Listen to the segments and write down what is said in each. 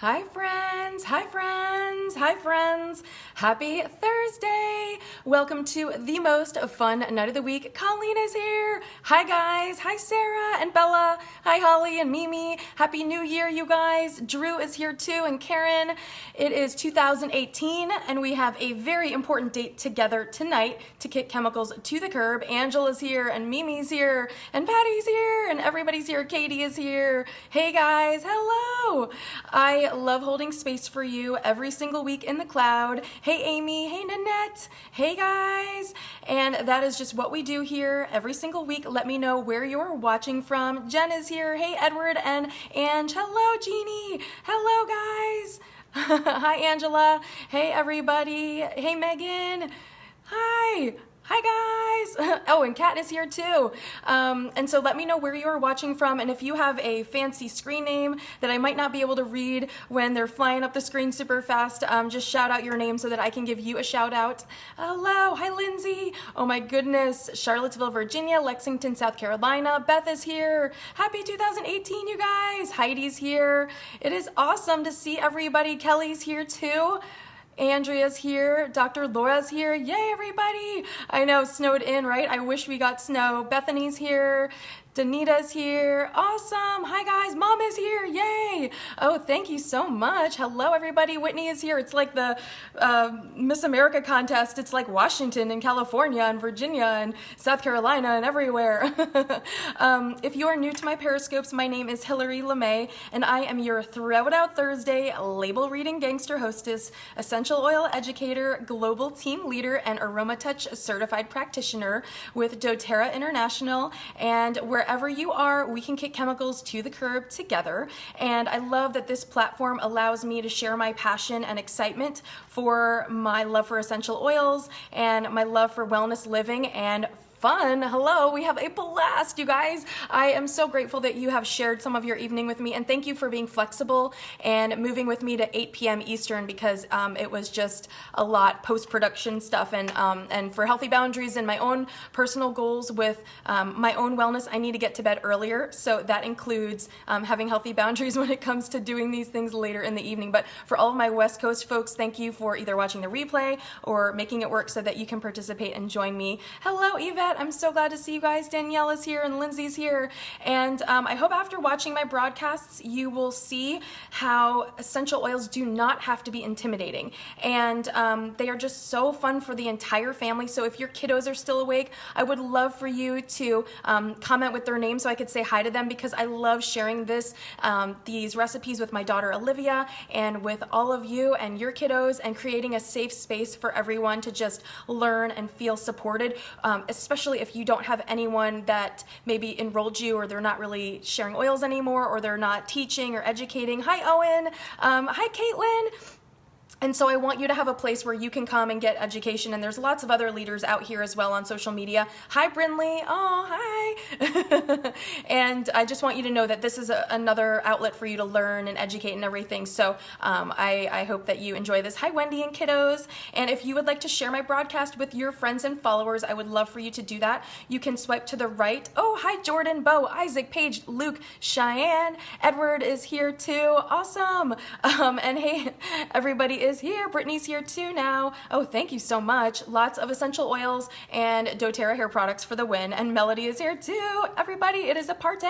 Hi friends, hi friends, hi friends. Happy Thursday. Welcome to the most fun night of the week. Colleen is here. Hi guys, hi Sarah and Bella. Hi Holly and Mimi. Happy New Year you guys. Drew is here too and Karen. It is 2018 and we have a very important date together tonight to kick chemicals to the curb. Angela's here and Mimi's here and Patty's here and everybody's here. Katie is here. Hey guys, hello. I love holding space for you every single week in the cloud. Hey Amy, hey Nanette, hey guys. And that is just what we do here every single week. Let me know where you're watching from. Jen is here. Hey Edward and Ange. Hello Jeannie. Hello guys. Hi Angela. Hey everybody. Hey Megan. Hi. Hi guys! Oh, and Kat is here too. And so let me know where you are watching from, and if you have a fancy screen name that I might not be able to read when they're flying up the screen super fast, just shout out your name so that I can give you a shout out. Hello, hi Lindsay. Oh my goodness, Charlottesville, Virginia, Lexington, South Carolina. Beth is here. Happy 2018, you guys. Heidi's here. It is awesome to see everybody. Kelly's here too. Andrea's here, Dr. Laura's here, yay everybody! I know, snowed in, right? I wish we got snow. Bethany's here, Danita's here, awesome! Hi guys, Mom is here, yay! Oh, thank you so much. Hello everybody, Whitney is here. It's like the Miss America contest. It's like Washington and California and Virginia and South Carolina and everywhere. If you are new to my Periscopes, my name is Hillary LaMay and I am your Throw It Out Thursday label reading gangster hostess, essential oil educator, global team leader, and AromaTouch certified practitioner with doTERRA International. And wherever you are, we can kick chemicals to the curb together. And I love that this platform allows me to share my passion and excitement for my love for essential oils and my love for wellness living and fun. Hello, we have a blast, you guys. I am so grateful that you have shared some of your evening with me, and thank you for being flexible and moving with me to 8 p.m. Eastern because it was just a lot post-production stuff, and for healthy boundaries and my own personal goals with my own wellness, I need to get to bed earlier, so that includes having healthy boundaries when it comes to doing these things later in the evening. But for all of my West Coast folks, thank you for either watching the replay or making it work so that you can participate and join me. Hello, Yvette. I'm so glad to see you guys. Danielle is here and Lindsay's here. And I hope after watching my broadcasts, you will see how essential oils do not have to be intimidating. And they are just so fun for the entire family. So if your kiddos are still awake, I would love for you to comment with their name so I could say hi to them, because I love sharing these recipes with my daughter Olivia and with all of you and your kiddos, and creating a safe space for everyone to just learn and feel supported, especially if you don't have anyone that maybe enrolled you, or they're not really sharing oils anymore, or they're not teaching or educating. Hi Owen, hi Caitlin. And so I want you to have a place where you can come and get education, and there's lots of other leaders out here as well on social media. Hi Brinley, oh hi. And I just want you to know that this is another outlet for you to learn and educate and everything. So I hope that you enjoy this. Hi Wendy and kiddos. And if you would like to share my broadcast with your friends and followers, I would love for you to do that. You can swipe to the right. Oh, hi Jordan, Bo, Isaac, Paige, Luke, Cheyenne, Edward is here too, awesome. And hey, everybody is here. Brittany's here too now. Oh, thank you so much. Lots of essential oils and doTERRA hair products for the win. And Melody is here too. Everybody, it is a party.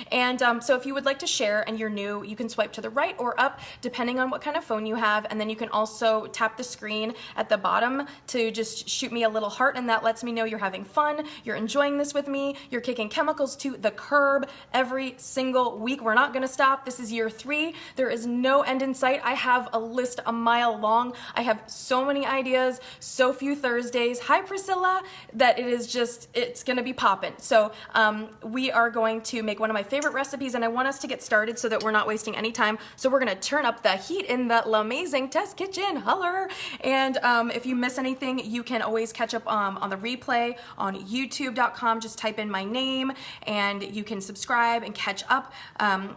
And so if you would like to share and you're new, you can swipe to the right or up depending on what kind of phone you have. And then you can also tap the screen at the bottom to just shoot me a little heart, and that lets me know you're having fun, you're enjoying this with me, you're kicking chemicals to the curb every single week. We're not going to stop. This is year 3. There is no end in sight. I have a list a mile long. I have so many ideas, so few Thursdays. Hi Priscilla, that it is just, it's gonna be popping. So we are going to make one of my favorite recipes, and I want us to get started so that we're not wasting any time. So we're gonna turn up the heat in the LaMayzing test kitchen. Holler. And if you miss anything, you can always catch up on the replay on youtube.com. Just type in my name and you can subscribe and catch up.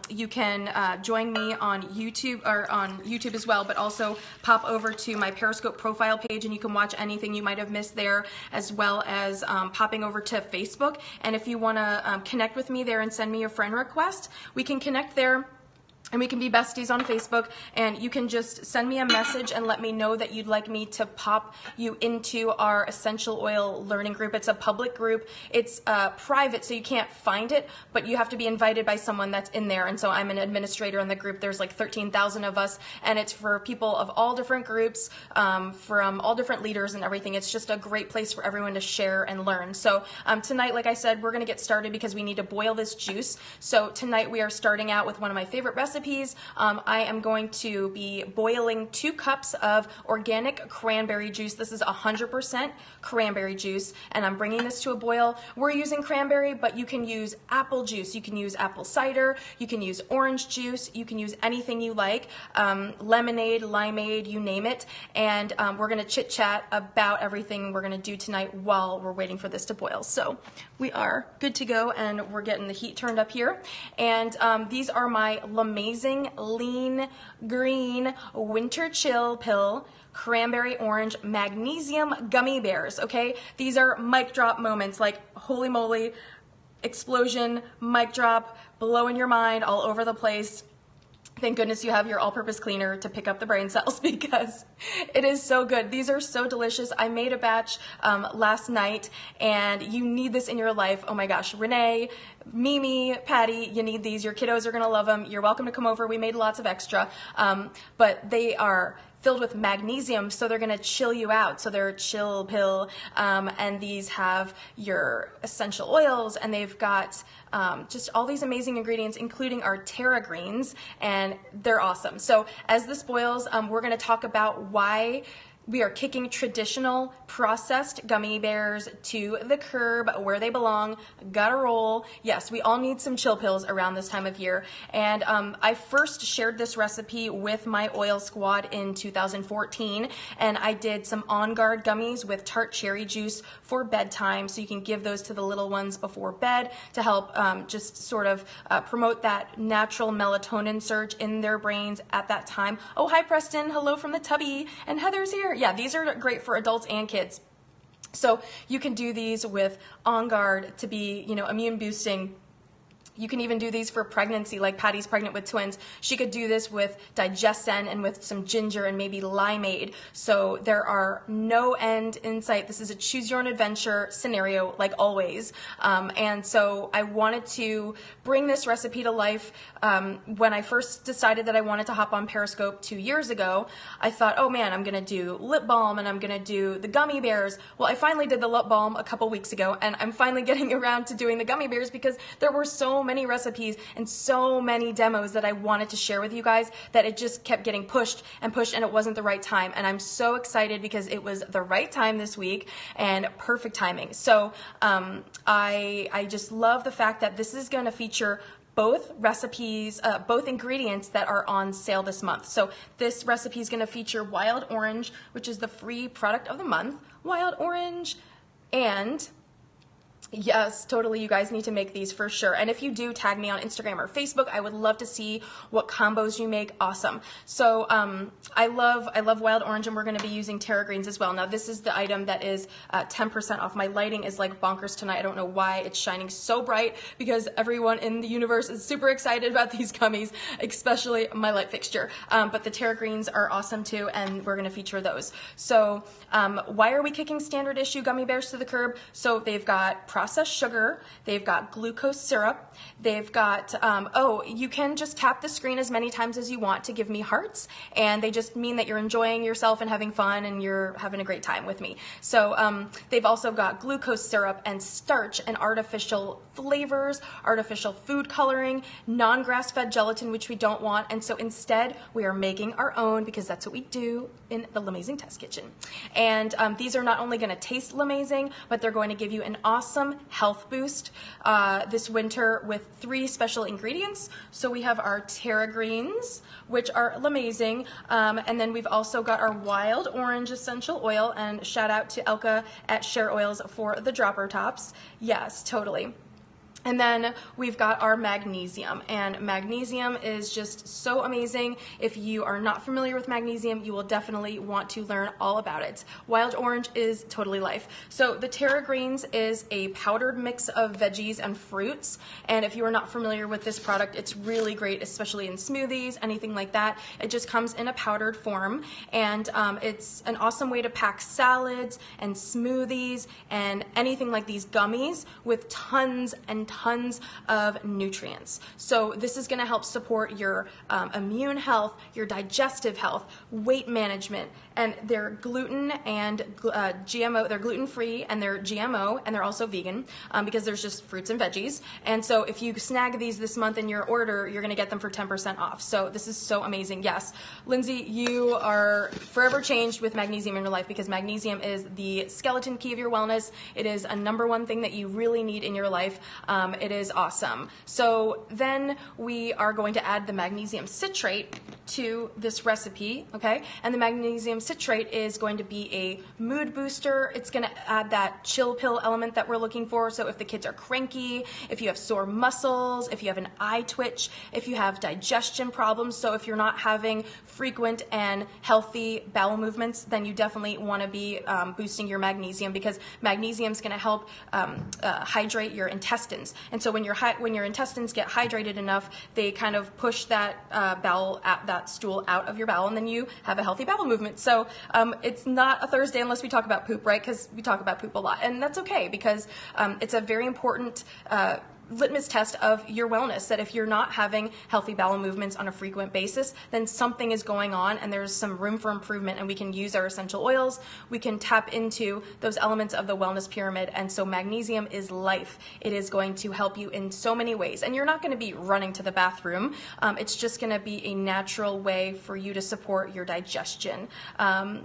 You can join me on YouTube, or on YouTube as well, but also pop over to my Periscope profile page and you can watch anything you might have missed there, as well as popping over to Facebook. And if you want to connect with me there and send me a friend request, we can connect there. and we can be besties on Facebook, and you can just send me a message and let me know that you'd like me to pop you into our essential oil learning group. It's a public group. It's private, so you can't find it, but you have to be invited by someone that's in there. And so I'm an administrator in the group. There's like 13,000 of us, and it's for people of all different groups, from all different leaders and everything. It's just a great place for everyone to share and learn. So tonight, like I said, we're going to get started because we need to boil this juice. So tonight we are starting out with one of my favorite recipes. I am going to be boiling 2 cups of organic cranberry juice. This is 100% cranberry juice, and I'm bringing this to a boil. We're using cranberry, but you can use apple juice, you can use apple cider, you can use orange juice, you can use anything you like, lemonade, limeade, you name it. And we're going to chit chat about everything we're going to do tonight while we're waiting for this to boil. So we are good to go, and we're getting the heat turned up here. And these are my LaMayzing Lean Green Winter Chill Pill Cranberry Orange Magnesium Gummy Bears, okay? These are mic drop moments, like holy moly, explosion, mic drop, blowing your mind all over the place. Thank goodness you have your all-purpose cleaner to pick up the brain cells, because it is so good. These are so delicious. I made a batch last night, and you need this in your life. Oh my gosh, Renee, Mimi, Patty, you need these. Your kiddos are gonna love them. You're welcome to come over. We made lots of extra, but they are filled with magnesium, so they're gonna chill you out. So they're a chill pill, and these have your essential oils, and they've got just all these amazing ingredients, including our terra greens, and they're awesome. So as this boils, we're gonna talk about why we are kicking traditional processed gummy bears to the curb where they belong. Gotta roll. Yes, we all need some chill pills around this time of year. And I first shared this recipe with my oil squad in 2014, and I did some On Guard gummies with tart cherry juice for bedtime, so you can give those to the little ones before bed to help just sort of promote that natural melatonin surge in their brains at that time. Oh, hi Preston, hello from the tubby, and Heather's here. Yeah, these are great for adults and kids. So you can do these with On Guard to be, immune boosting. You can even do these for pregnancy, like Patty's pregnant with twins. She could do this with Digesen and with some ginger and maybe limeade. So there are no end in sight. This is a choose your own adventure scenario, like always. And so I wanted to bring this recipe to life. When I first decided that I wanted to hop on Periscope 2 years ago, I thought, oh man, I'm gonna do lip balm and I'm gonna do the gummy bears. Well, I finally did the lip balm a couple weeks ago, and I'm finally getting around to doing the gummy bears because there were so many recipes and so many demos that I wanted to share with you guys that it just kept getting pushed, and it wasn't the right time. And I'm so excited because it was the right time this week and perfect timing. So I just love the fact that this is going to feature both recipes, both ingredients that are on sale this month. So this recipe is going to feature wild orange, which is the free product of the month, wild orange, and yes, totally. You guys need to make these for sure. And if you do, tag me on Instagram or Facebook. I would love to see what combos you make. Awesome. So I love wild orange, and we're going to be using terra greens as well. Now this is the item that is 10% off. My lighting is like bonkers tonight. I don't know why it's shining so bright, because everyone in the universe is super excited about these gummies, especially my light fixture. But the terra greens are awesome too, and we're going to feature those. So why are we kicking standard issue gummy bears to the curb? So they've got processed sugar, they've got glucose syrup, they've got, you can just tap the screen as many times as you want to give me hearts, and they just mean that you're enjoying yourself and having fun and you're having a great time with me. So they've also got glucose syrup and starch and artificial flavors, artificial food coloring, non-grass-fed gelatin, which we don't want, and so instead we are making our own, because that's what we do in the LaMayzing test kitchen. And these are not only going to taste LaMayzing, but they're going to give you an awesome health boost this winter with 3 special ingredients. So we have our terra greens, which are LaMayzing, and then we've also got our wild orange essential oil, and shout out to Elka at Share Oils for the dropper tops. Yes, totally. And then we've got our magnesium, and magnesium is just so amazing. If you are not familiar with magnesium, you will definitely want to learn all about it. Wild orange is totally life. So the Terra Greens is a powdered mix of veggies and fruits, and if you are not familiar with this product, it's really great, especially in smoothies, anything like that. It just comes in a powdered form, and it's an awesome way to pack salads and smoothies and anything like these gummies with tons and tons of nutrients. So this is going to help support your immune health, your digestive health, weight management, and they're gluten and GMO. They're gluten-free and they're GMO, and they're also vegan because there's just fruits and veggies. And so if you snag these this month in your order, you're going to get them for 10% off. So this is so amazing. Yes, Lindsay, you are forever changed with magnesium in your life, because magnesium is the skeleton key of your wellness. It is a #1 thing that you really need in your life. It is awesome. So then we are going to add the magnesium citrate to this recipe, okay? And the magnesium citrate is going to be a mood booster. It's going to add that chill pill element that we're looking for. So if the kids are cranky, if you have sore muscles, if you have an eye twitch, if you have digestion problems, so if you're not having frequent and healthy bowel movements, then you definitely want to be boosting your magnesium, because magnesium is going to help hydrate your intestines. And so when your intestines get hydrated enough, they kind of push that that stool out of your bowel, and then you have a healthy bowel movement. So it's not a Thursday unless we talk about poop, right? Because we talk about poop a lot, and that's okay, because it's a very important litmus test of your wellness, that if you're not having healthy bowel movements on a frequent basis, then something is going on and there's some room for improvement, and we can use our essential oils. We can tap into those elements of the wellness pyramid, and so magnesium is life. It is going to help you in so many ways, and you're not going to be running to the bathroom. It's just going to be a natural way for you to support your digestion. I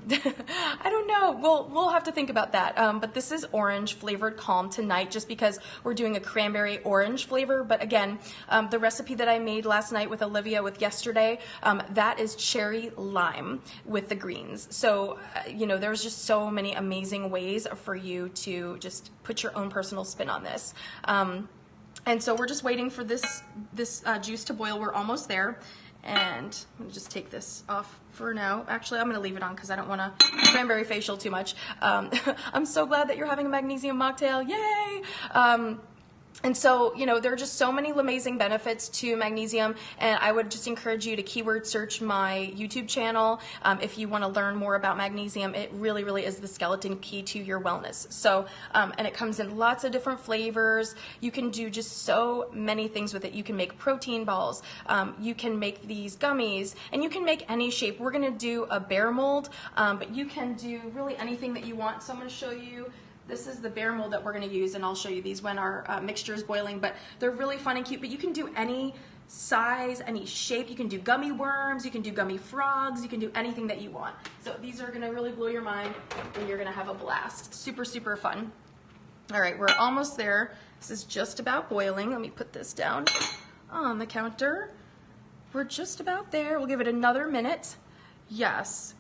don't know. We'll have to think about that. But this is orange flavored calm tonight, just because we're doing a cranberry orange flavor. But again, the recipe that I made last night with Olivia with yesterday, that is cherry lime with the greens. So, there's just so many amazing ways for you to just put your own personal spin on this. And so we're just waiting for this juice to boil. We're almost there. And I'm gonna just take this off for now. Actually, I'm gonna leave it on because I don't wanna cranberry facial too much. I'm so glad that you're having a magnesium mocktail, yay! And so, there are just so many LaMayzing benefits to magnesium, and I would just encourage you to keyword search my YouTube channel if you want to learn more about magnesium. It really, really is the skeleton key to your wellness. So, and it comes in lots of different flavors. You can do just so many things with it. You can make protein balls, you can make these gummies, and you can make any shape. We're going to do a bear mold, but you can do really anything that you want. So I'm going to show you. This is the bear mold that we're going to use, and I'll show you these when our mixture is boiling, but they're really fun and cute. But you can do any size, any shape. You can do gummy worms, you can do gummy frogs, you can do anything that you want. So these are going to really blow your mind, and you're going to have a blast. Super, super fun. All right, we're almost there. This is just about boiling. Let me put this down on the counter. We're just about there. We'll give it another minute. Yes.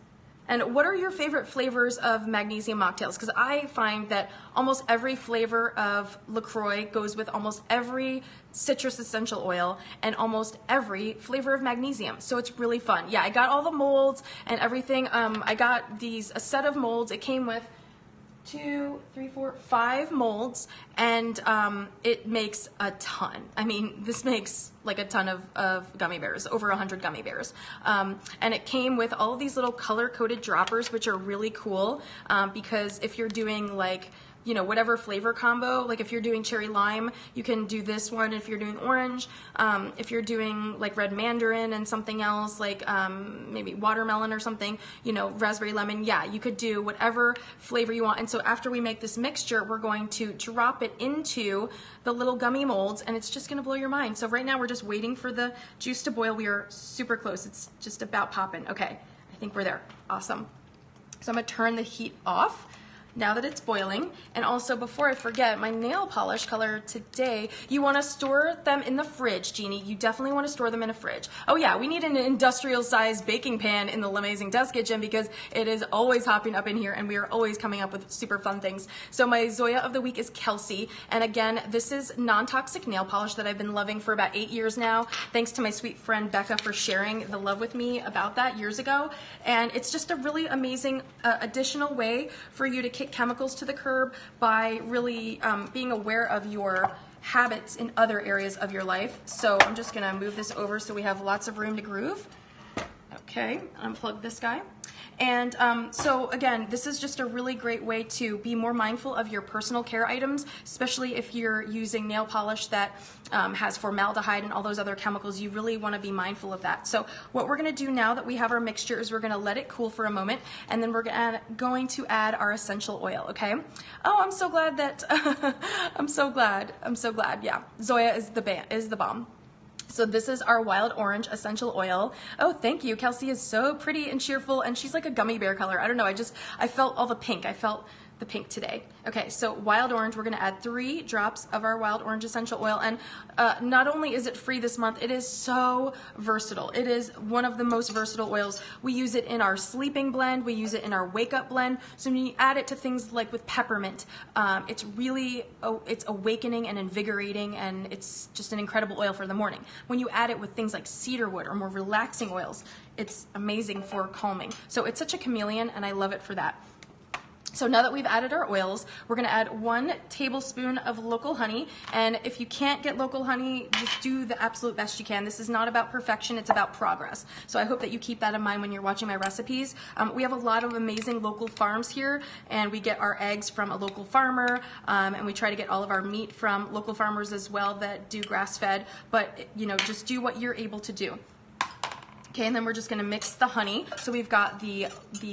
And what are your favorite flavors of magnesium mocktails? Because I find that almost every flavor of LaCroix goes with almost every citrus essential oil and almost every flavor of magnesium. So it's really fun. Yeah, I got all the molds and everything. I got a set of molds. It came with 2, 3, 4, 5 molds, and it makes a ton. I mean, this makes like a ton of gummy bears, over 100 gummy bears. And it came with all of these little color-coded droppers, which are really cool because if you're doing like, whatever flavor combo, like if you're doing cherry lime, you can do this one. If you're doing orange, if you're doing like red mandarin and something else, like maybe watermelon or something, raspberry lemon, yeah, you could do whatever flavor you want. And so after we make this mixture, we're going to drop it into the little gummy molds, and it's just gonna blow your mind. So right now we're just waiting for the juice to boil. We are super close. It's just about popping. Okay, I think we're there. Awesome. So I'm gonna turn the heat off. now that it's boiling. And also, before I forget, my nail polish color today, you want to store them in the fridge, Jeannie. You definitely want to store them in a fridge. Oh yeah, we need an industrial sized baking pan in the LaMayzing test kitchen because it is always hopping up in here and we are always coming up with super fun things. So my Zoya of the week is Kelsey. And again, this is non-toxic nail polish that I've been loving for about 8 years now. Thanks to my sweet friend Becca for sharing the love with me about that years ago. And it's just a really amazing additional way for you to kick chemicals to the curb by really being aware of your habits in other areas of your life. So I'm just gonna move this over so we have lots of room to groove. Okay, unplug this guy. And so again, this is just a really great way to be more mindful of your personal care items, especially if you're using nail polish that has formaldehyde and all those other chemicals. You really want to be mindful of that. So what we're going to do now that we have our mixture is we're going to let it cool for a moment, and then we're going to add our essential oil, okay? Oh, I'm so glad that, I'm so glad, yeah. Zoya is the bomb. So this is our wild orange essential oil. Oh, thank you. Kelsey is so pretty and cheerful, and she's like a gummy bear color. I don't know. I felt all the pink. I felt the pink today. Okay, so wild orange, we're gonna add 3 drops of our wild orange essential oil. And not only is it free this month, it is so versatile. It is one of the most versatile oils. We use it in our sleeping blend. We use it in our wake up blend. So when you add it to things like with peppermint, it's really, it's awakening and invigorating, and it's just an incredible oil for the morning. When you add it with things like cedarwood or more relaxing oils, it's amazing for calming. So it's such a chameleon, and I love it for that. So now that we've added our oils, we're gonna add 1 tablespoon of local honey. And if you can't get local honey, just do the absolute best you can. This is not about perfection, it's about progress. So I hope that you keep that in mind when you're watching my recipes. We have a lot of amazing local farms here, and we get our eggs from a local farmer, and we try to get all of our meat from local farmers as well that do grass-fed, but you know, just do what you're able to do. Okay, and then we're just gonna mix the honey. So we've got the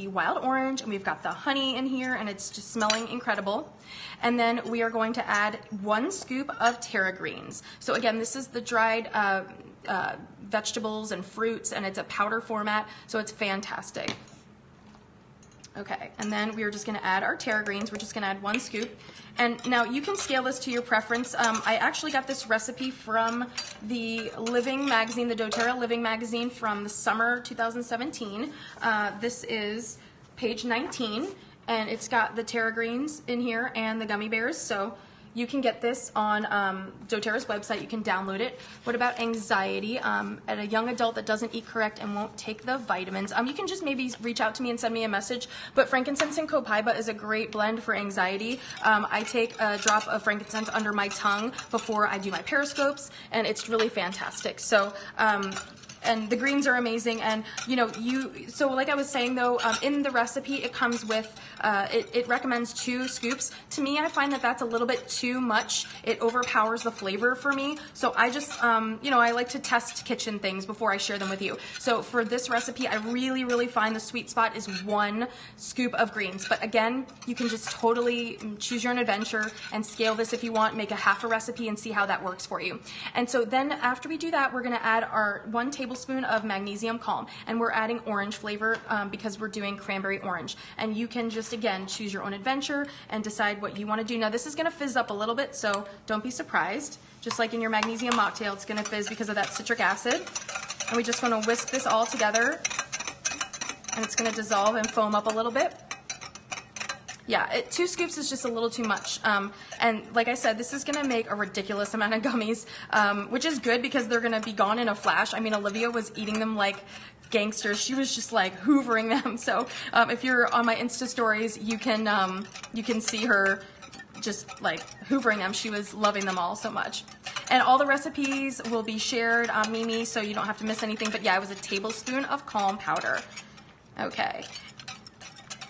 wild orange and we've got the honey in here, and it's just smelling incredible. And then we are going to add 1 scoop of terra greens. So again, this is the dried vegetables and fruits, and it's a powder format, so it's fantastic. Okay, and then we are just gonna add our terra greens. We're just gonna add 1 scoop. And now you can scale this to your preference. I actually got this recipe from the Living magazine, the doTERRA Living magazine from the summer 2017. This is page 19, and it's got the terra greens in here and the gummy bears. So you can get this on doTERRA's website. You can download it. What about anxiety? At a young adult that doesn't eat correct and won't take the vitamins, you can just maybe reach out to me and send me a message. But frankincense and copaiba is a great blend for anxiety. I take a drop of frankincense under my tongue before I do my periscopes, and it's really fantastic. So and the greens are amazing. And you know, so like I was saying though, in the recipe it comes with it recommends 2 scoops. To me, I find that that's a little bit too much. It overpowers the flavor for me. So I just you know, I like to test kitchen things before I share them with you. So for this recipe, I really find the sweet spot is 1 scoop of greens. But again, you can just totally choose your own adventure and scale this if you want, make a half a recipe and see how that works for you. And so then after we do that, we're gonna add our 1 tablespoon of magnesium calm, and we're adding orange flavor because we're doing cranberry orange. And you can just, again, choose your own adventure and decide what you want to do. Now this is going to fizz up a little bit, so don't be surprised. Just like in your magnesium mocktail, it's going to fizz because of that citric acid. And we just want to whisk this all together, and it's going to dissolve and foam up a little bit. Yeah, 2 scoops is just a little too much. And like I said, this is gonna make a ridiculous amount of gummies, which is good because they're gonna be gone in a flash. I mean, Olivia was eating them like gangsters. She was just like hoovering them. So if you're on my Insta stories, you can see her just like hoovering them. She was loving them all so much. And all the recipes will be shared on Mimi, so you don't have to miss anything. But yeah, it was a tablespoon of calm powder. Okay.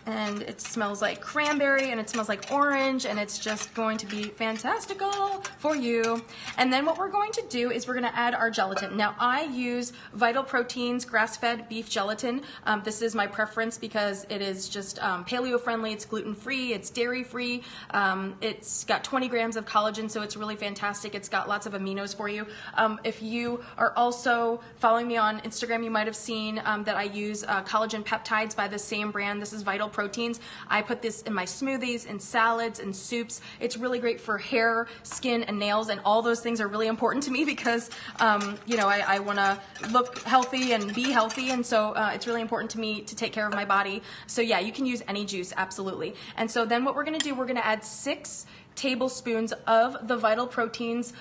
And it smells like cranberry, and it smells like orange, and it's just going to be fantastical for you. And then what we're going to do is we're going to add our gelatin. Now I use Vital Proteins grass-fed beef gelatin. This is my preference because it is just paleo friendly, it's gluten-free, it's dairy-free, it's got 20 grams of collagen, so it's really fantastic. It's got lots of aminos for you. If you are also following me on Instagram, you might have seen that I use collagen peptides by the same brand. This is Vital Proteins. proteins. I put this in my smoothies, in salads, in soups. It's really great for hair, skin, and nails, and all those things are really important to me because, you know, I want to look healthy and be healthy, and so it's really important to me to take care of my body. So yeah, you can use any juice, absolutely. And so then what we're going to do, we're going to add 6 tablespoons of the Vital Proteins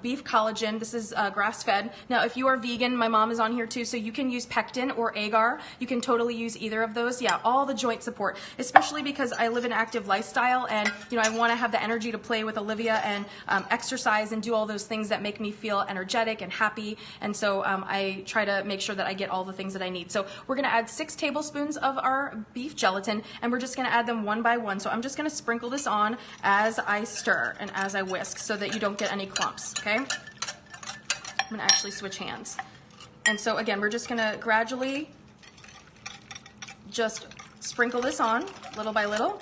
beef collagen. This is grass-fed. Now, if you are vegan, my mom is on here too, so you can use pectin or agar. You can totally use either of those. Yeah, all the joint support, especially because I live an active lifestyle, and you know, I want to have the energy to play with Olivia and exercise and do all those things that make me feel energetic and happy. And so I try to make sure that I get all the things that I need. So we're going to add 6 tablespoons of our beef gelatin, and we're just going to add them one by one. So I'm just going to sprinkle this on as I stir and as I whisk so that you don't get any clumps, okay? I'm gonna actually switch hands. And so again, we're just gonna gradually just sprinkle this on little by little.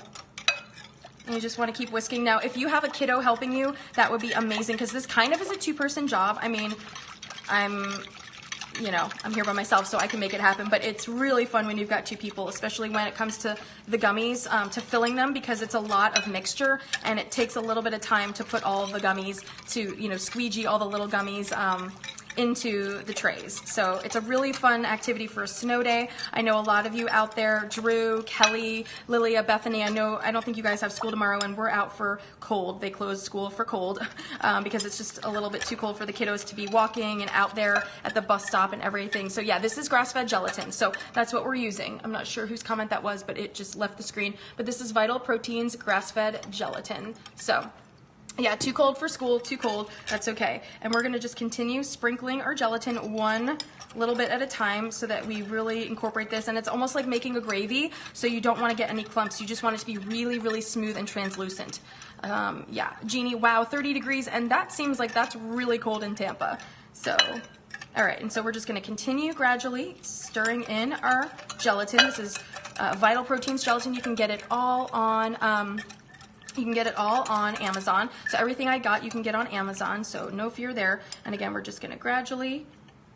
And you just wanna keep whisking. Now, if you have a kiddo helping you, that would be amazing because this kind of is a 2-person job. I mean, you know, I'm here by myself, so I can make it happen, but it's really fun when you've got 2 people, especially when it comes to the gummies, to filling them, because it's a lot of mixture, and it takes a little bit of time to put all of the gummies, to, you know, squeegee all the little gummies into the trays. So it's a really fun activity for a snow day. I know a lot of you out there, Drew, Kelly, Lilia, Bethany, I don't think you guys have school tomorrow, and we're out for cold. They closed school for cold because it's just a little bit too cold for the kiddos to be walking and out there at the bus stop and everything. So yeah, this is grass-fed gelatin. So that's what we're using. I'm not sure whose comment that was, but it just left the screen. But this is Vital Proteins grass-fed gelatin. So yeah, too cold for school, too cold, that's okay. And we're gonna just continue sprinkling our gelatin one little bit at a time so that we really incorporate this. And it's almost like making a gravy, so you don't wanna get any clumps. You just want it to be really, really smooth and translucent. Yeah, Jeannie, wow, 30 degrees, and that seems like that's really cold in Tampa. So, all right, and so we're just gonna continue gradually stirring in our gelatin. This is Vital Proteins gelatin. You can get it all on Amazon. So everything I got, you can get on Amazon, so no fear there. And again, we're just gonna gradually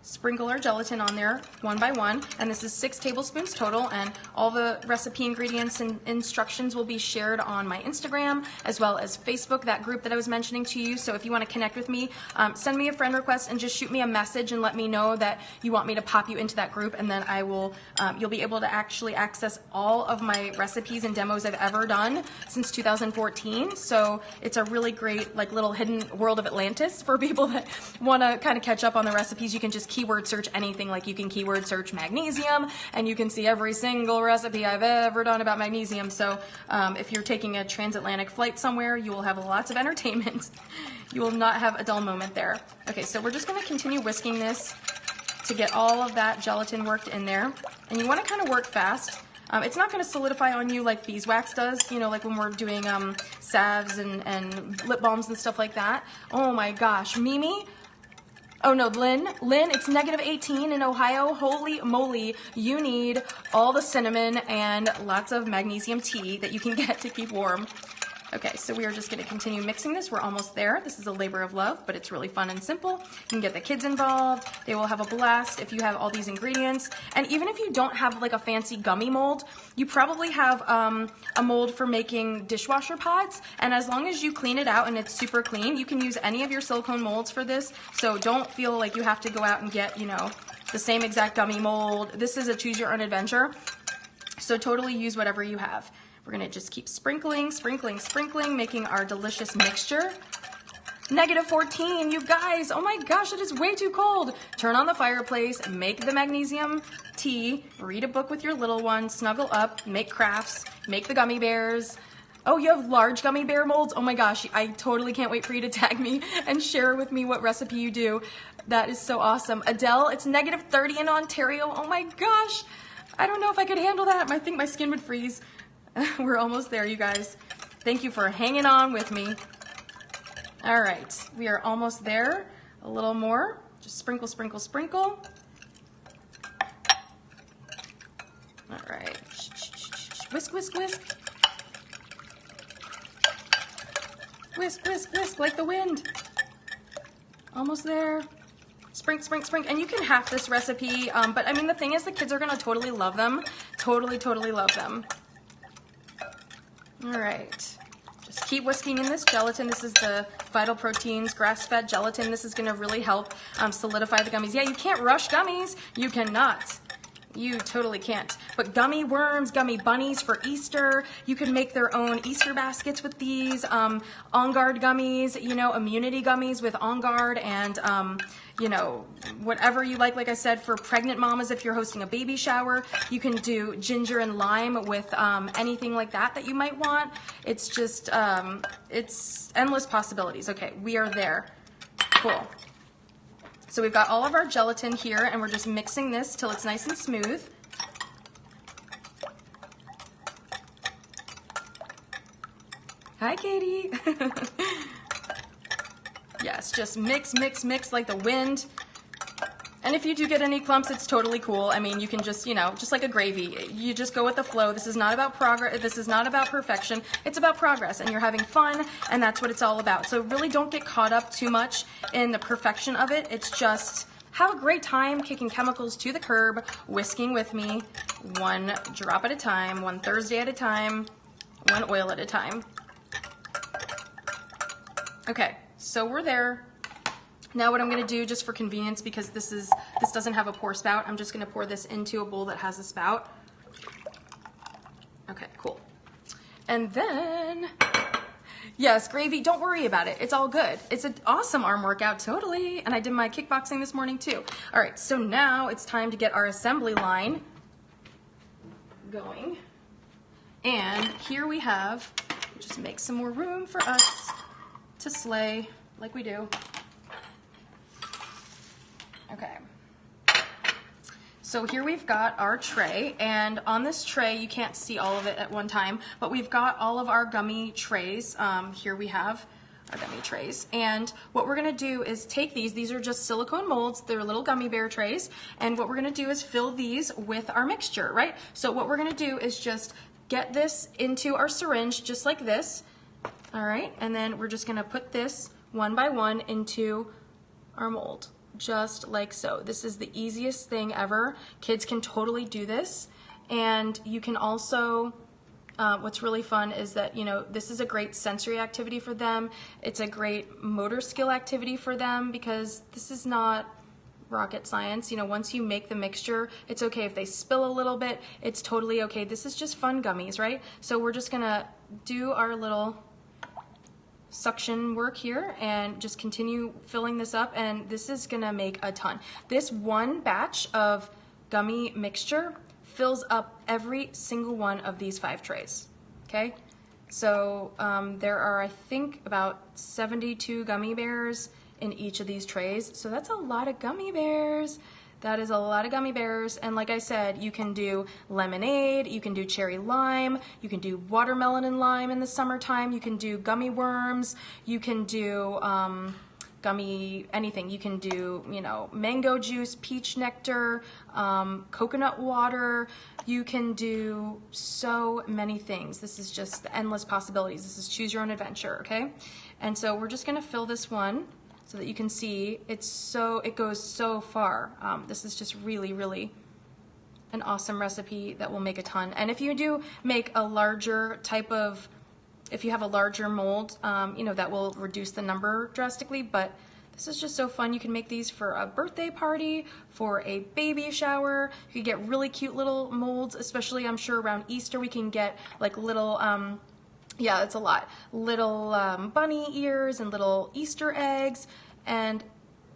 sprinkle our gelatin on there one by one, and this is 6 tablespoons total, and all the recipe ingredients and instructions will be shared on my Instagram as well as Facebook, that group that I was mentioning to you. So if you want to connect with me, send me a friend request and just shoot me a message and let me know that you want me to pop you into that group, and then I will you'll be able to actually access all of my recipes and demos I've ever done since 2014. So it's a really great like little hidden world of Atlantis for people that want to kind of catch up on the recipes. You can just keyword search anything, like you can keyword search magnesium and you can see every single recipe I've ever done about magnesium. So if you're taking a transatlantic flight somewhere, you will have lots of entertainment. You will not have a dull moment there. Okay, so we're just going to continue whisking this to get all of that gelatin worked in there. And you want to kind of work fast. It's not going to solidify on you like beeswax does, you know, like when we're doing salves and lip balms and stuff like that. Oh my gosh, Mimi. Oh no, Lynn, it's -18 in Ohio. Holy moly, you need all the cinnamon and lots of magnesium tea that you can get to keep warm. Okay, so we are just gonna continue mixing this. We're almost there. This is a labor of love, but it's really fun and simple. You can get the kids involved. They will have a blast if you have all these ingredients. And even if you don't have like a fancy gummy mold, you probably have a mold for making dishwasher pods. And as long as you clean it out and it's super clean, you can use any of your silicone molds for this. So don't feel like you have to go out and get, you know, the same exact gummy mold. This is a choose your own adventure. So totally use whatever you have. We're gonna just keep sprinkling, making our delicious mixture. -14, you guys, oh my gosh, it is way too cold. Turn on the fireplace, make the magnesium tea, read a book with your little one, snuggle up, make crafts, make the gummy bears. Oh, you have large gummy bear molds? Oh my gosh, I totally can't wait for you to tag me and share with me what recipe you do. That is so awesome. Adele, it's -30 in Ontario. Oh my gosh, I don't know if I could handle that. I think my skin would freeze. We're almost there, you guys. Thank you for hanging on with me. All right, we are almost there. A little more. Just sprinkle, sprinkle, sprinkle. All right. Whisk, whisk, whisk. Whisk, whisk, whisk, like the wind. Almost there. Sprink, sprink, sprink. And you can half this recipe, but I mean, the thing is the kids are gonna totally love them. Totally, totally love them. All right. Just keep whisking in this gelatin. This is the Vital Proteins grass-fed gelatin. This is gonna really help solidify the gummies. Yeah, you can't rush gummies. You cannot. You totally can't. But gummy worms, gummy bunnies for Easter. You can make their own Easter baskets with these. On Guard gummies, you know, immunity gummies with On Guard and, you know, whatever you like I said, for pregnant mamas, if you're hosting a baby shower, you can do ginger and lime with anything like that you might want. It's just, it's endless possibilities. Okay, we are there. Cool. So we've got all of our gelatin here, and we're just mixing this till it's nice and smooth. Hi, Katie. Yes, just mix, mix, mix like the wind. And if you do get any clumps, it's totally cool. I mean, you can just, you know, just like a gravy, you just go with the flow. This is not about progress. This is not about perfection. It's about progress, and you're having fun, and that's what it's all about. So really don't get caught up too much in the perfection of it. It's just have a great time kicking chemicals to the curb, whisking with me, one drop at a time, one Thursday at a time, one oil at a time. Okay, so we're there. Now what I'm gonna do, just for convenience, because this doesn't have a pour spout, I'm just gonna pour this into a bowl that has a spout. Okay, cool. And then, yes, gravy, don't worry about it. It's all good. It's an awesome arm workout, totally. And I did my kickboxing this morning too. All right, so now it's time to get our assembly line going. And here we have, just make some more room for us to slay like we do. Okay, so here we've got our tray, and on this tray, you can't see all of it at one time, but we've got all of our gummy trays. Here we have our gummy trays, and what we're gonna do is take these are just silicone molds, they're little gummy bear trays, and what we're gonna do is fill these with our mixture, right? So what we're gonna do is just get this into our syringe, just like this, all right? And then we're just gonna put this one by one into our mold. Just like so. This is the easiest thing ever. Kids can totally do this. And you can also, what's really fun is that, you know, this is a great sensory activity for them. It's a great motor skill activity for them, because this is not rocket science. You know, once you make the mixture, it's okay if they spill a little bit. It's totally okay. This is just fun gummies, right? So we're just gonna do our little suction work here and just continue filling this up, and this is gonna make a ton. This one batch of gummy mixture fills up every single one of these 5 trays, okay? So there are, I think, about 72 gummy bears in each of these trays, so that's a lot of gummy bears. That is a lot of gummy bears, and like I said, you can do lemonade, you can do cherry lime, you can do watermelon and lime in the summertime, you can do gummy worms, you can do gummy anything. You can do, you know, mango juice, peach nectar, coconut water. You can do so many things. This is just the endless possibilities. This is choose your own adventure, okay? And so we're just gonna fill this one, so that you can see it goes so far. This is just really, really an awesome recipe that will make a ton. And if you do make a larger type of, if you have a larger mold, you know, that will reduce the number drastically, but this is just so fun. You can make these for a birthday party, for a baby shower. You can get really cute little molds, especially I'm sure around Easter we can get like little, yeah, it's a lot. Little bunny ears and little Easter eggs, and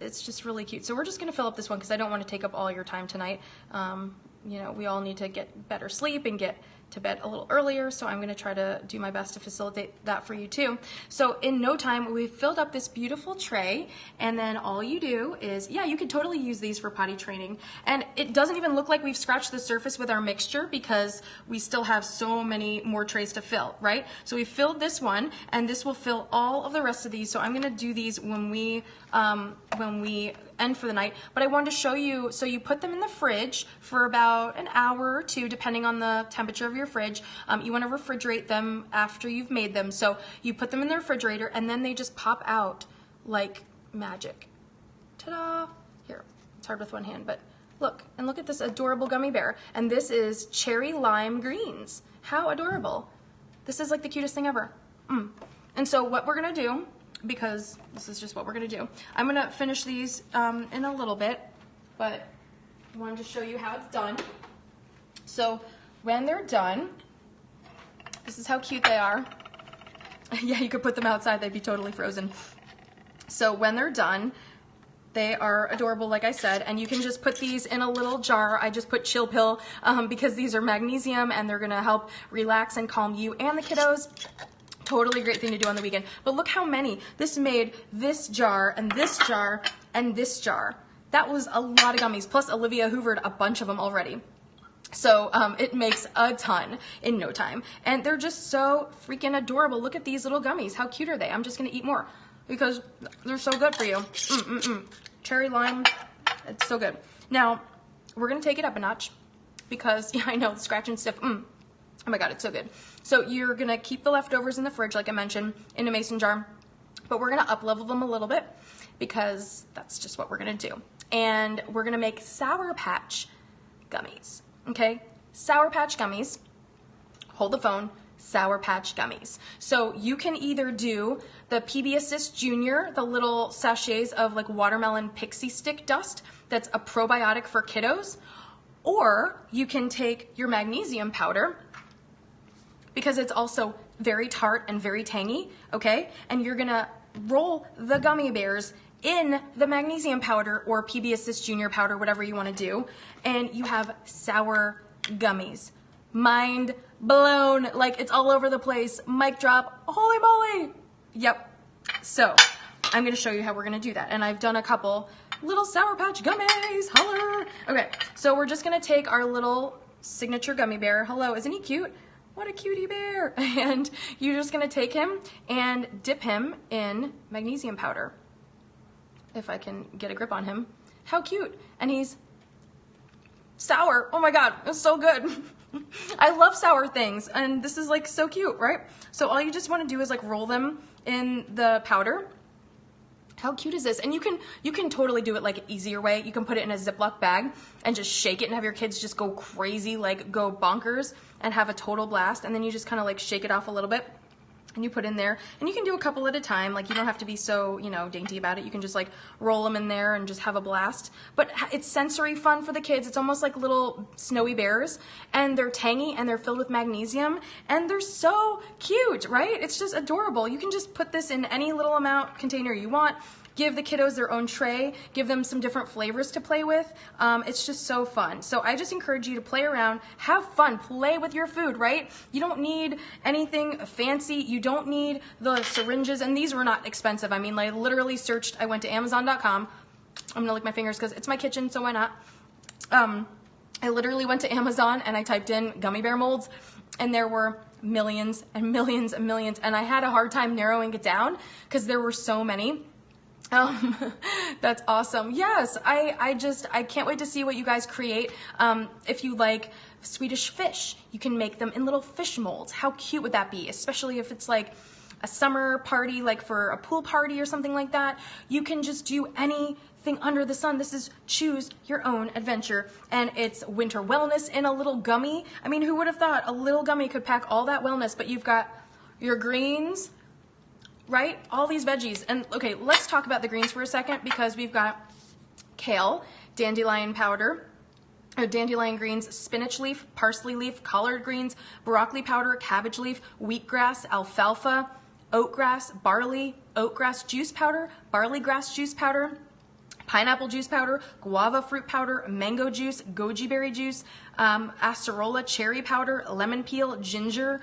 it's just really cute. So we're just gonna fill up this one because I don't want to take up all your time tonight. You know, we all need to get better sleep and get to bed a little earlier, so I'm gonna try to do my best to facilitate that for you too. So in no time, we've filled up this beautiful tray, and then all you do is, yeah, you could totally use these for potty training. And it doesn't even look like we've scratched the surface with our mixture because we still have so many more trays to fill, right? So we filled this one, and this will fill all of the rest of these. So I'm gonna do these when we end for the night, but I wanted to show you, so you put them in the fridge for about an hour or two, depending on the temperature of your fridge. You want to refrigerate them after you've made them, so you put them in the refrigerator, and then they just pop out like magic. Ta-da! Here, it's hard with one hand, but look, and look at this adorable gummy bear, and this is cherry lime greens. How adorable. This is like the cutest thing ever. And so what we're gonna do, because this is just what we're gonna do, I'm gonna finish these in a little bit, but I wanted to show you how it's done. So when they're done, this is how cute they are. Yeah, you could put them outside, they'd be totally frozen. So when they're done, they are adorable, like I said, and you can just put these in a little jar. I just put Chill Pill because these are magnesium and they're gonna help relax and calm you and the kiddos. Totally great thing to do on the weekend. But look how many. This made this jar and this jar and this jar. That was a lot of gummies. Plus Olivia hoovered a bunch of them already. So it makes a ton in no time. And they're just so freaking adorable. Look at these little gummies. How cute are they? I'm just gonna eat more because they're so good for you. Cherry lime, it's so good. Now, we're gonna take it up a notch because, yeah, I know, scratch and stiff, oh my God, it's so good. So you're gonna keep the leftovers in the fridge, like I mentioned, in a mason jar, but we're gonna up-level them a little bit because that's just what we're gonna do. And we're gonna make Sour Patch gummies, okay? Sour Patch gummies, hold the phone, Sour Patch gummies. So you can either do the PB Assist Junior, the little sachets of like watermelon pixie stick dust that's a probiotic for kiddos, or you can take your magnesium powder because it's also very tart and very tangy, okay? And you're gonna roll the gummy bears in the magnesium powder or PB Assist Junior powder, whatever you wanna do, and you have sour gummies. Mind blown, like it's all over the place. Mic drop, holy moly. Yep, so I'm gonna show you how we're gonna do that. And I've done a couple little Sour Patch gummies, holler. Okay, so we're just gonna take our little signature gummy bear. Hello, isn't he cute? What a cutie bear. And you're just gonna take him and dip him in magnesium powder. If I can get a grip on him. How cute. And he's sour. Oh my God, it's so good. I love sour things, and this is like so cute, right? So all you just want to do is like roll them in the powder. How cute is this? And you can totally do it like an easier way. You can put it in a Ziploc bag and just shake it and have your kids just go crazy, like go bonkers and have a total blast. And then you just kind of like shake it off a little bit and you put in there, and you can do a couple at a time. Like you don't have to be so, you know, dainty about it. You can just like roll them in there and just have a blast. But it's sensory fun for the kids. It's almost like little snowy bears, and they're tangy and they're filled with magnesium, and they're so cute, right? It's just adorable. You can just put this in any little amount container you want. Give the kiddos their own tray, give them some different flavors to play with. It's just so fun. So I just encourage you to play around, have fun, play with your food, right? You don't need anything fancy. You don't need the syringes, and these were not expensive. I mean, I literally searched, I went to Amazon.com. I'm gonna lick my fingers because it's my kitchen, so why not? I literally went to Amazon and I typed in gummy bear molds, and there were millions and millions and millions, and I had a hard time narrowing it down because there were so many. That's awesome. Yes, I can't wait to see what you guys create. If you like Swedish fish, you can make them in little fish molds. How cute would that be? Especially if it's like a summer party, like for a pool party or something like that. You can just do anything under the sun. This is choose your own adventure, and it's winter wellness in a little gummy. I mean, who would have thought a little gummy could pack all that wellness? But you've got your greens, right? All these veggies. And okay, let's talk about the greens for a second, because we've got kale, dandelion powder, dandelion greens, spinach leaf, parsley leaf, collard greens, broccoli powder, cabbage leaf, wheatgrass, alfalfa, oatgrass, barley, oatgrass juice powder, barley grass juice powder, pineapple juice powder, guava fruit powder, mango juice, goji berry juice, acerola cherry powder, lemon peel, ginger,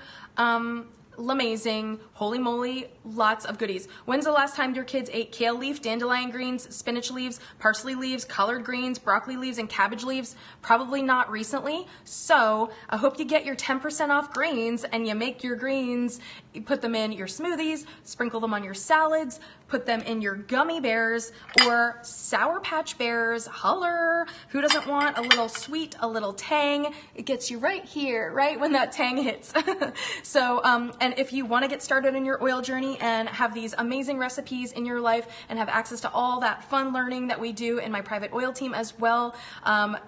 LaMayzing, holy moly, lots of goodies. When's the last time your kids ate kale leaf, dandelion greens, spinach leaves, parsley leaves, collard greens, broccoli leaves, and cabbage leaves? Probably not recently. So I hope you get your 10% off greens and you make your greens, you put them in your smoothies, sprinkle them on your salads, put them in your gummy bears or Sour Patch Bears. Holler! Who doesn't want a little sweet, a little tang? It gets you right here, right when that tang hits. So, and if you want to get started on your oil journey and have these amazing recipes in your life and have access to all that fun learning that we do in my private oil team as well,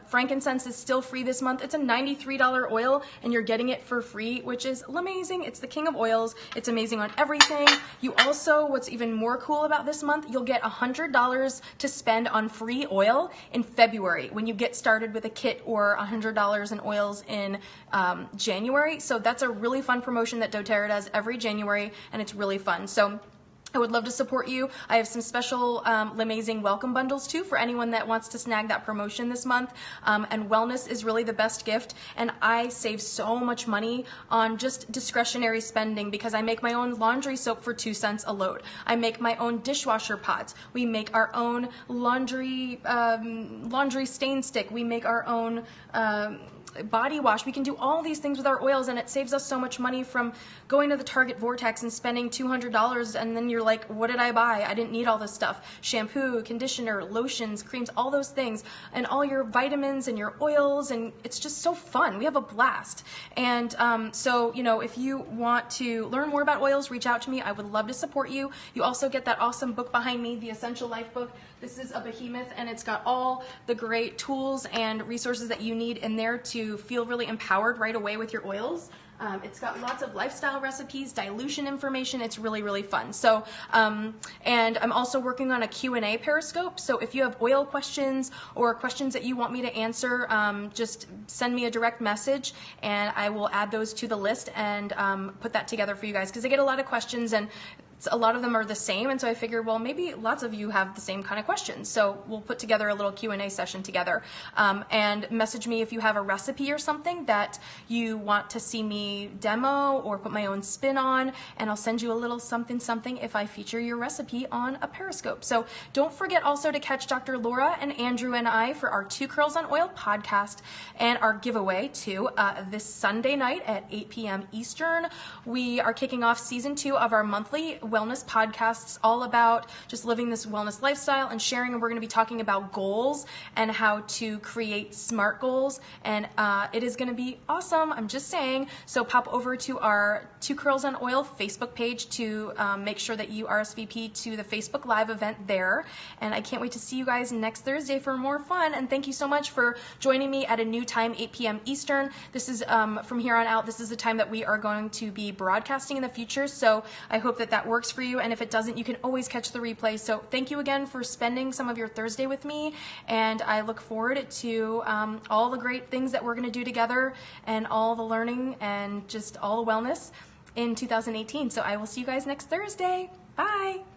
frankincense is still free this month. It's a $93 oil and you're getting it for free, which is LaMayzing. It's the king of oils. It's amazing on everything. You also, what's even more cool about this month, you'll get $100 to spend on free oil in February when you get started with a kit, or $100 in oils in January. So that's a really fun promotion that doTERRA does every January, and it's really fun. So I would love to support you. I have some special LaMayzing welcome bundles too for anyone that wants to snag that promotion this month. And wellness is really the best gift. And I save so much money on just discretionary spending because I make my own laundry soap for 2 cents a load. I make my own dishwasher pods. We make our own laundry stain stick. We make our own body wash. We can do all these things with our oils, and it saves us so much money from going to the Target Vortex and spending $200, and then you're like, what did I buy? I didn't need all this stuff. Shampoo, conditioner, lotions, creams, all those things, and all your vitamins and your oils, and it's just so fun. We have a blast. And so, you know, if you want to learn more about oils, reach out to me. I would love to support you. You also get that awesome book behind me, The Essential Life book. This is a behemoth, and it's got all the great tools and resources that you need in there to feel really empowered right away with your oils. It's got lots of lifestyle recipes, dilution information. It's really, really fun. So, and I'm also working on a Q&A Periscope. So if you have oil questions or questions that you want me to answer, just send me a direct message and I will add those to the list and put that together for you guys, because I get a lot of questions and a lot of them are the same, and so I figured, well, maybe lots of you have the same kind of questions, so we'll put together a little Q&A session together. And message me if you have a recipe or something that you want to see me demo or put my own spin on, and I'll send you a little something something if I feature your recipe on a Periscope. So don't forget also to catch Dr. Laura and Andrew and I for our 2 Curls on Oil podcast and our giveaway too this Sunday night at 8 p.m. Eastern. We are kicking off season 2 of our monthly wellness podcasts, all about just living this wellness lifestyle and sharing. And we're going to be talking about goals and how to create SMART goals. And it is going to be awesome. I'm just saying. So pop over to our 2 Curls on Oil Facebook page to make sure that you RSVP to the Facebook Live event there. And I can't wait to see you guys next Thursday for more fun. And thank you so much for joining me at a new time, 8 p.m. Eastern. This is from here on out, this is the time that we are going to be broadcasting in the future. So I hope that that works for you, and if it doesn't, you can always catch the replay. So thank you again for spending some of your Thursday with me, and I look forward to all the great things that we're going to do together and all the learning and just all the wellness in 2018. So I will see you guys next Thursday. Bye.